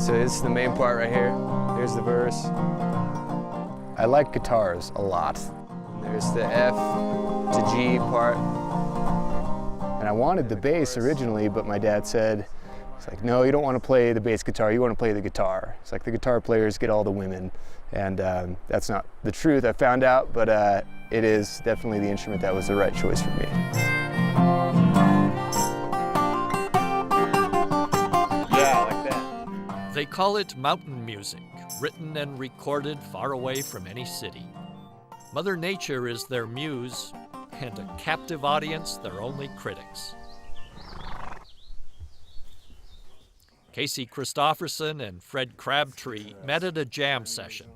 So this is the main part right here. Here's the verse. I like guitars a lot. There's the F to G part. And I wanted the bass originally, but my dad said, it's like, no, you don't want to play the bass guitar, you want to play the guitar. It's like the guitar players get all the women. And that's not the truth, I found out, but it is definitely the instrument that was the right choice for me. Yeah, like that. They call it mountain music, written and recorded far away from any city. Mother Nature is their muse, and a captive audience their only critics. Casey Kristofferson and Fred Crabtree met at a jam session.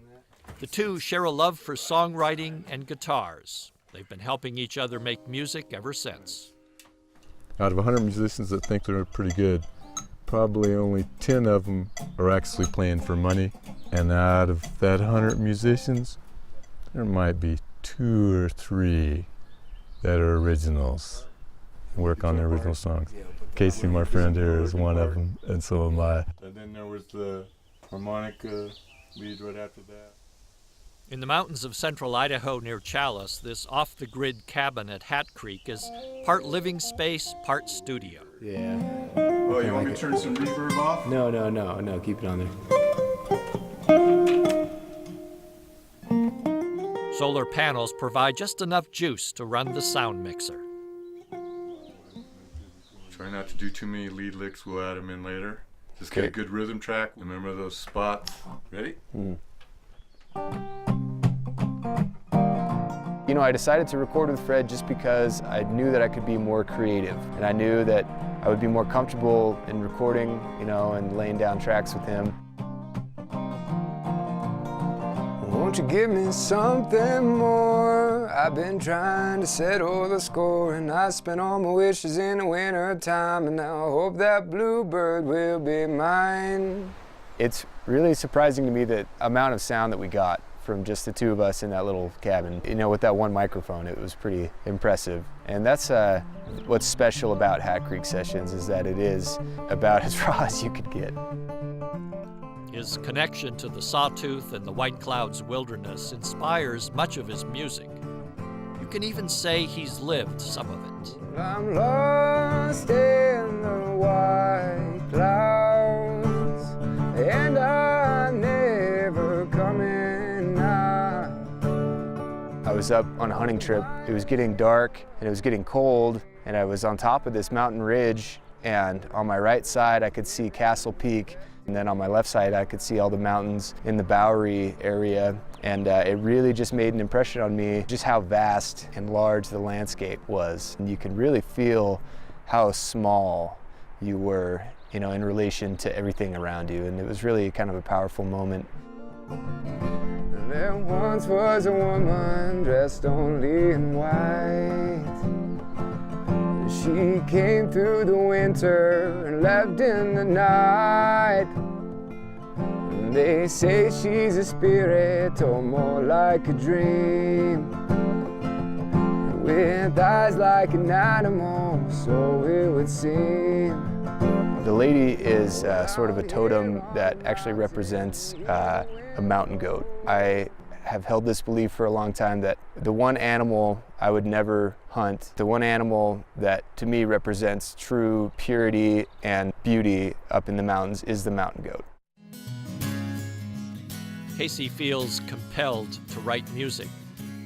The two share a love for songwriting and guitars. They've been helping each other make music ever since. Out of 100 musicians that think they're pretty good, probably only 10 of them are actually playing for money. And out of that 100 musicians, there might be 2 or 3 that are originals and work on the original songs. Casey, my friend here, is one of them, and so am I. And then there was the harmonica lead right after that. In the mountains of central Idaho near Chalice, this off-the-grid cabin at Hat Creek is part living space, part studio. Yeah. Oh, you want me to turn some reverb off? No, keep it on there. Solar panels provide just enough juice to run the sound mixer. Try not to do too many lead licks, we'll add them in later. Just get a good rhythm track. Remember those spots. Ready? You know, I decided to record with Fred just because I knew that I could be more creative. And I knew that I would be more comfortable in recording, you know, and laying down tracks with him. Won't you give me something more? I've been trying to settle the score, and I spent all my wishes in the winter time, and now I hope that bluebird will be mine. It's really surprising to me the amount of sound that we got from just the two of us in that little cabin. You know, with that one microphone, it was pretty impressive. And that's what's special about Hat Creek Sessions, is that it is about as raw as you could get. His connection to the Sawtooth and the White Clouds wilderness inspires much of his music. You can even say he's lived some of it. I'm lost in the white clouds, and I'm never coming out. I was up on a hunting trip. It was getting dark and it was getting cold, and I was on top of this mountain ridge, and on my right side I could see Castle Peak. And then on my left side, I could see all the mountains in the Bowery area. And it really just made an impression on me, just how vast and large the landscape was. And you could really feel how small you were, you know, in relation to everything around you. And it was really kind of a powerful moment. There once was a woman dressed only in white. She came through the winter and left in the night. And they say she's a spirit, or more like a dream, with eyes like an animal, so it would seem. The lady is sort of a totem that actually represents a mountain goat. I have held this belief for a long time that the one animal I would never hunt, the one animal that to me represents true purity and beauty up in the mountains, is the mountain goat. Casey feels compelled to write music,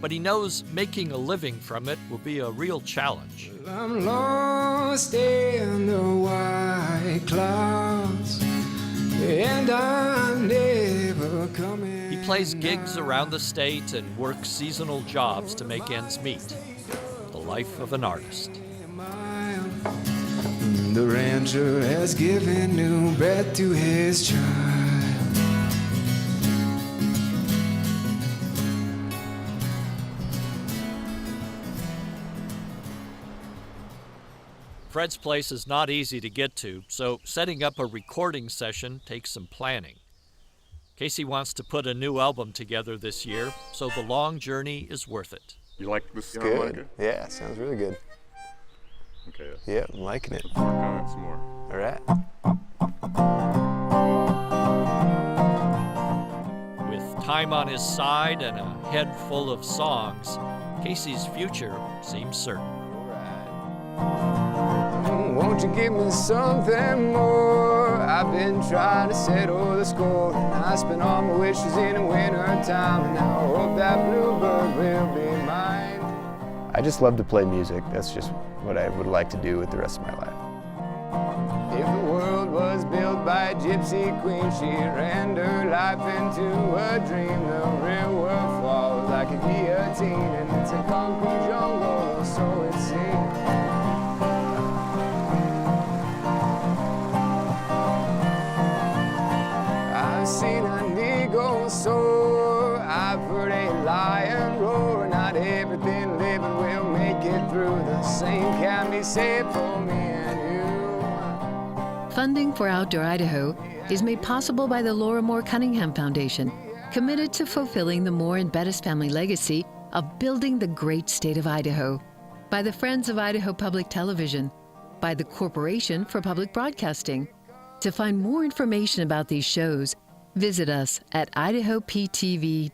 but he knows making a living from it will be a real challenge. I'm lost in the white clouds, and I'm never coming. He plays gigs around the state and works seasonal jobs to make ends meet. The life of an artist. The rancher has given new breath to his child. Fred's place is not easy to get to, so setting up a recording session takes some planning. Casey wants to put a new album together this year, so the long journey is worth it. You like this? Good. Yeah, sounds really good. Okay. Yeah, I'm liking it. Work on it some more. All right. time on his side and a head full of songs, Casey's future seems certain. Won't you give me something more? I've been trying to settle the score, and I spent all my wishes in the winter time, and now I hope that bluebird will be mine. I just love to play music. That's just what I would like to do with the rest of my life. If the world was built by a gypsy queen, she ran her life into a dream. The real world falls like a guillotine, and it's a concrete jungle, so it seems. I've seen an eagle soar, I've heard a lion roar. Not everything living will make it through. The same can be said for me and you. Funding for Outdoor Idaho is made possible by the Laura Moore Cunningham Foundation, committed to fulfilling the Moore and Bettis family legacy of building the great state of Idaho, by the Friends of Idaho Public Television, by the Corporation for Public Broadcasting. To find more information about these shows, visit us at idahoptv.org.